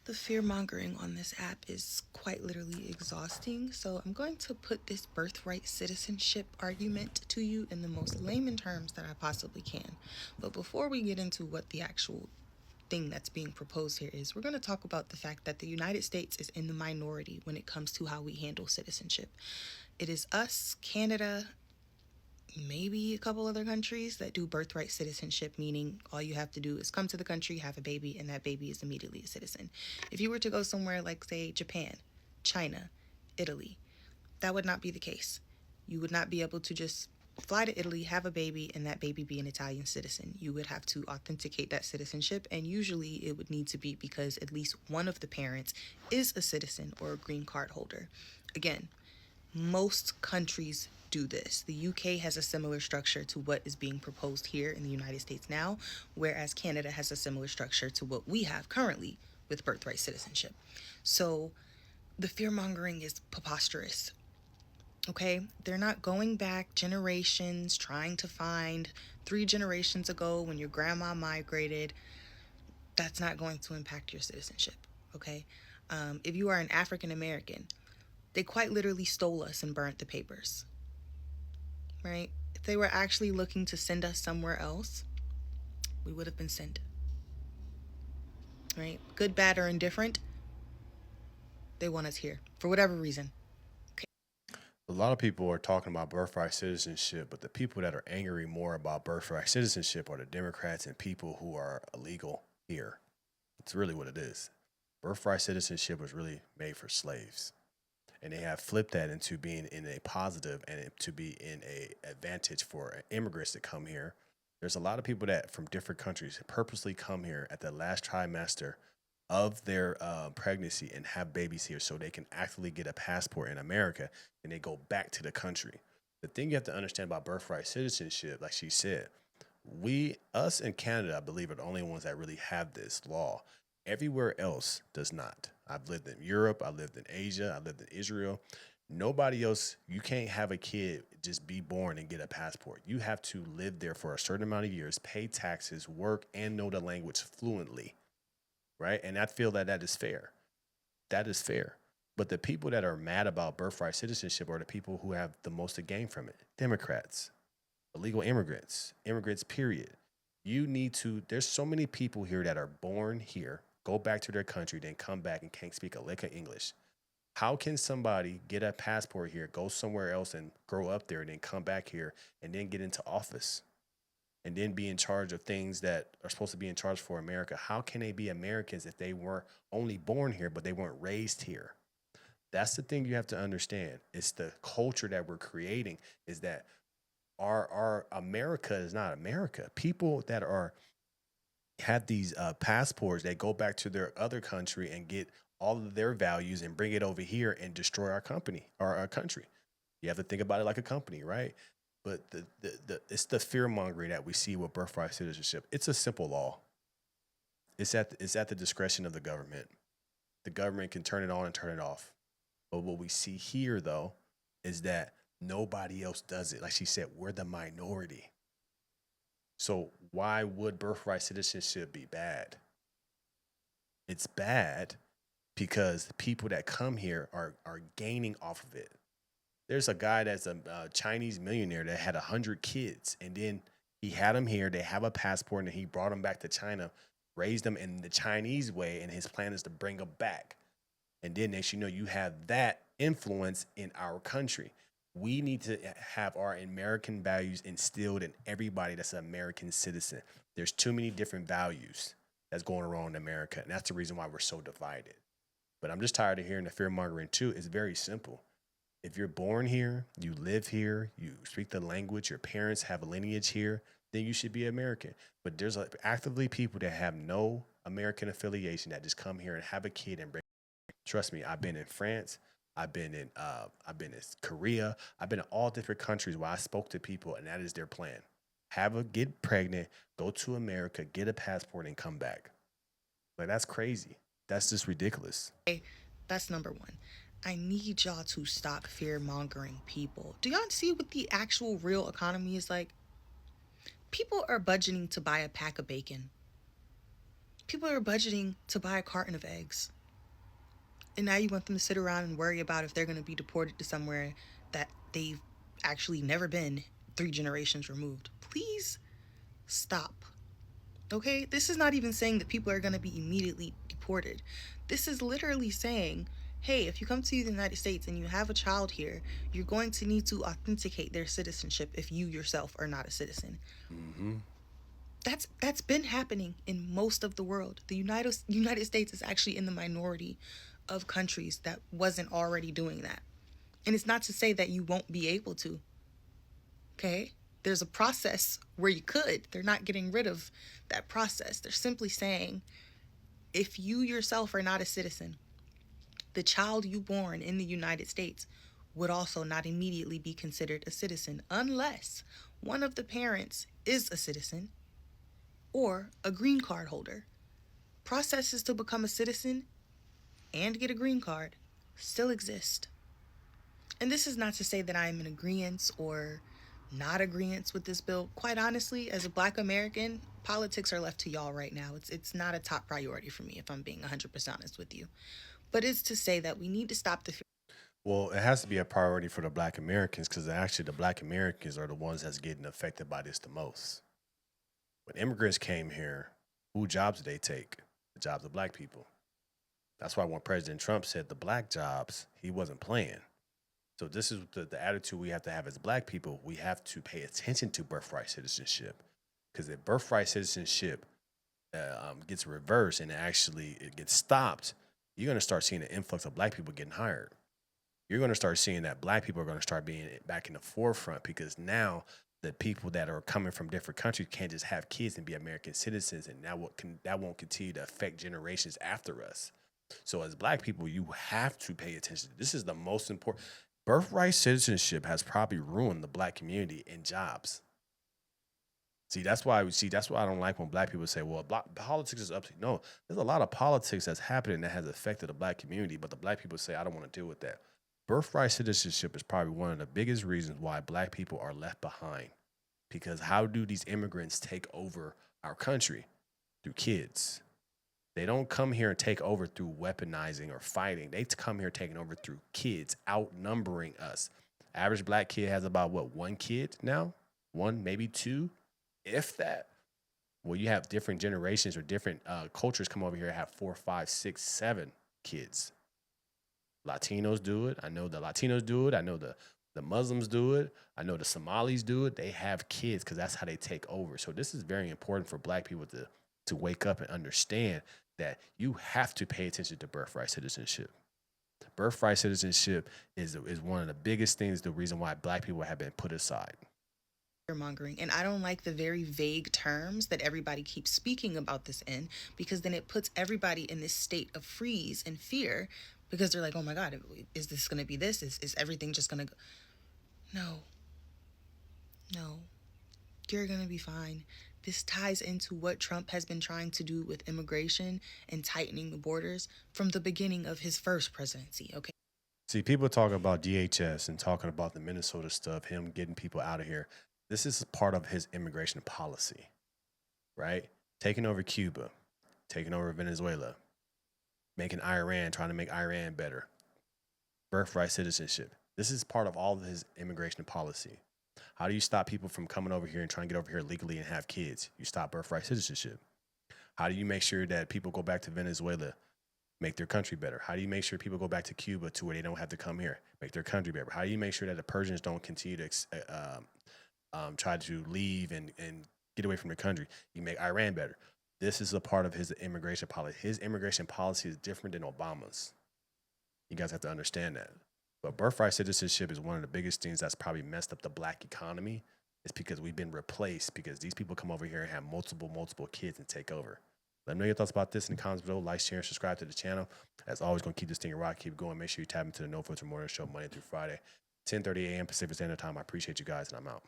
The fear mongering on this app is quite literally exhausting, so I'm going to put this birthright citizenship argument to you in the most layman terms that I possibly can. But before we get into what the actual thing that's being proposed here is, we're going to talk about the fact that the United States is in the minority when it comes to how we handle citizenship. It is us, Canada, maybe a couple other countries that do birthright citizenship, meaning all you have to do is come to the country, have a baby, and that baby is immediately a citizen. If you were to go somewhere like, say, Japan, China, Italy, that would not be the case. You would not be able to just fly to Italy, have a baby, and that baby be an Italian citizen. You would have to authenticate that citizenship, and usually it would need to be because at least one of the parents is a citizen or a green card holder. Again, most countries do this. The UK has a similar structure to what is being proposed here in the United States now, whereas Canada has a similar structure to what we have currently with birthright citizenship. So the fear mongering is preposterous. Okay, they're not going back generations trying to find 3 generations ago when your grandma migrated. That's not going to impact your citizenship. Okay, if you are an African American, they quite literally stole us and burnt the papers, right? If they were actually looking to send us somewhere else, we would have been sent, right? Good, bad, or indifferent, they want us here for whatever reason. Okay. A lot of people are talking about birthright citizenship, but the people that are angry more about birthright citizenship are the Democrats and people who are illegal here. It's really what it is. Birthright citizenship was really made for slaves, and they have flipped that into being in a positive and to be in a advantage for immigrants that come here. There's a lot of people that from different countries purposely come here at the last trimester of their pregnancy and have babies here so they can actually get a passport in America and they go back to the country. The thing you have to understand about birthright citizenship, like she said, us in Canada, I believe, are the only ones that really have this law. Everywhere else does not. I've lived in Europe, I lived in Asia, I lived in Israel. Nobody else, you can't have a kid just be born and get a passport. You have to live there for a certain amount of years, pay taxes, work, and know the language fluently, right? And I feel that that is fair. That is fair. But the people that are mad about birthright citizenship are the people who have the most to gain from it. Democrats, illegal immigrants, immigrants, period. You need to, there's so many people here that are born here, go back to their country, then come back and can't speak a lick of English. How can somebody get a passport here, go somewhere else and grow up there, and then come back here and then get into office and then be in charge of things that are supposed to be in charge for America? How can they be Americans if they weren't only born here, but they weren't raised here? That's the thing you have to understand. It's the culture that we're creating is that our America is not America. People that are have these passports, they go back to their other country and get all of their values and bring it over here and destroy our company or our country. You have to think about it like a company, right? But the it's the fear mongering that we see with birthright citizenship. It's a simple law. It's at the discretion of the government. The government can turn it on and turn it off. But what we see here though is that nobody else does it. Like she said, we're the minority. So why would birthright citizenship be bad? It's bad because the people that come here are gaining off of it. There's a guy that's a Chinese millionaire that had 100 kids, and then he had them here. They have a passport, and he brought them back to China, raised them in the Chinese way, and his plan is to bring them back. And then next you know, you have that influence in our country. We need to have our American values instilled in everybody that's an American citizen. There's too many different values that's going around in America, and that's the reason why we're so divided. But I'm just tired of hearing the fear mongering too. It's very simple. If you're born here, you live here, you speak the language, your parents have a lineage here, then you should be American. But there's actively people that have no American affiliation that just come here and have a kid and bring. Trust me, I've been in France, I've been in Korea, I've been in all different countries where I spoke to people, and that is their plan. Get pregnant, go to America, get a passport, and come back. Like that's crazy. That's just ridiculous. Okay, that's number one. I need y'all to stop fear mongering people. Do y'all see what the actual real economy is like? People are budgeting to buy a pack of bacon. People are budgeting to buy a carton of eggs. And now you want them to sit around and worry about if they're going to be deported to somewhere that they've actually never been 3 generations removed. Please stop. Okay? This is not even saying that people are going to be immediately deported. This is literally saying, hey, if you come to the United States and you have a child here, you're going to need to authenticate their citizenship if you yourself are not a citizen. Mm-hmm. That's been happening in most of the world. The United States is actually in the minority of countries that wasn't already doing that. And it's not to say that you won't be able to. Okay? There's a process where you could. They're not getting rid of that process. They're simply saying if you yourself are not a citizen, the child you born in the United States would also not immediately be considered a citizen unless one of the parents is a citizen or a green card holder. Processes to become a citizen and get a green card still exist. And this is not to say that I am in agreement or not agreement with this bill. Quite honestly, as a black American, politics are left to y'all right now. It's not a top priority for me, if I'm being 100% honest with you. But it's to say that we need to stop the fear. Well, it has to be a priority for the Black Americans because actually the Black Americans are the ones that's getting affected by this the most. When immigrants came here, who jobs did they take? The jobs of black people. That's why when President Trump said the black jobs, he wasn't playing. So this is the attitude we have to have as black people. We have to pay attention to birthright citizenship because if birthright citizenship gets reversed and actually it gets stopped, you're going to start seeing an influx of black people getting hired. You're going to start seeing that black people are going to start being back in the forefront because now the people that are coming from different countries can't just have kids and be American citizens, and that won't continue to affect generations after us. So as black people, you have to pay attention. This is the most important. Birthright citizenship has probably ruined the black community in jobs. That's why I don't like when black people say, "Well, politics is up to you." No, there's a lot of politics that's happening that has affected the black community, but the black people say, "I don't want to deal with that." Birthright citizenship is probably one of the biggest reasons why black people are left behind. Because how do these immigrants take over our country? Through kids. They don't come here and take over through weaponizing or fighting. They come here taking over through kids, outnumbering us. Average black kid has about one kid now? One, maybe two, if that. Well, you have different generations or different cultures come over here and have 4, 5, 6, 7 kids. Latinos do it. I know the Latinos do it. I know the Muslims do it. I know the Somalis do it. They have kids because that's how they take over. So this is very important for black people to wake up and understand that you have to pay attention to birthright citizenship. Birthright citizenship is one of the biggest things, the reason why black people have been put aside. Mongering, and I don't like the very vague terms that everybody keeps speaking about this in, because then it puts everybody in this state of freeze and fear because they're like, oh my god, is this going to be this, is everything just going to go? No, you're going to be fine. This ties into what Trump has been trying to do with immigration and tightening the borders from the beginning of his first presidency. Okay, See, people talk about DHS and talking about the Minnesota stuff, him getting people out of here. This is part of his immigration policy, right? Taking over Cuba, taking over Venezuela, making Iran, trying to make Iran better. Birthright citizenship. This is part of all of his immigration policy. How do you stop people from coming over here and trying to get over here legally and have kids? You stop birthright citizenship. How do you make sure that people go back to Venezuela, make their country better? How do you make sure people go back to Cuba to where they don't have to come here, make their country better? How do you make sure that the Persians don't continue to try to leave and get away from the country? You make Iran better. This is a part of his immigration policy. His immigration policy is different than Obama's. You guys have to understand that. But birthright citizenship is one of the biggest things that's probably messed up the black economy. It's because we've been replaced because these people come over here and have multiple kids and take over. Let me know your thoughts about this in the comments below. Like, share, and subscribe to the channel. As always, going to keep this thing rock, keep going. Make sure you tap into the No Filter Morning Show Monday through Friday, 10:30 a.m. Pacific Standard Time. I appreciate you guys, and I'm out.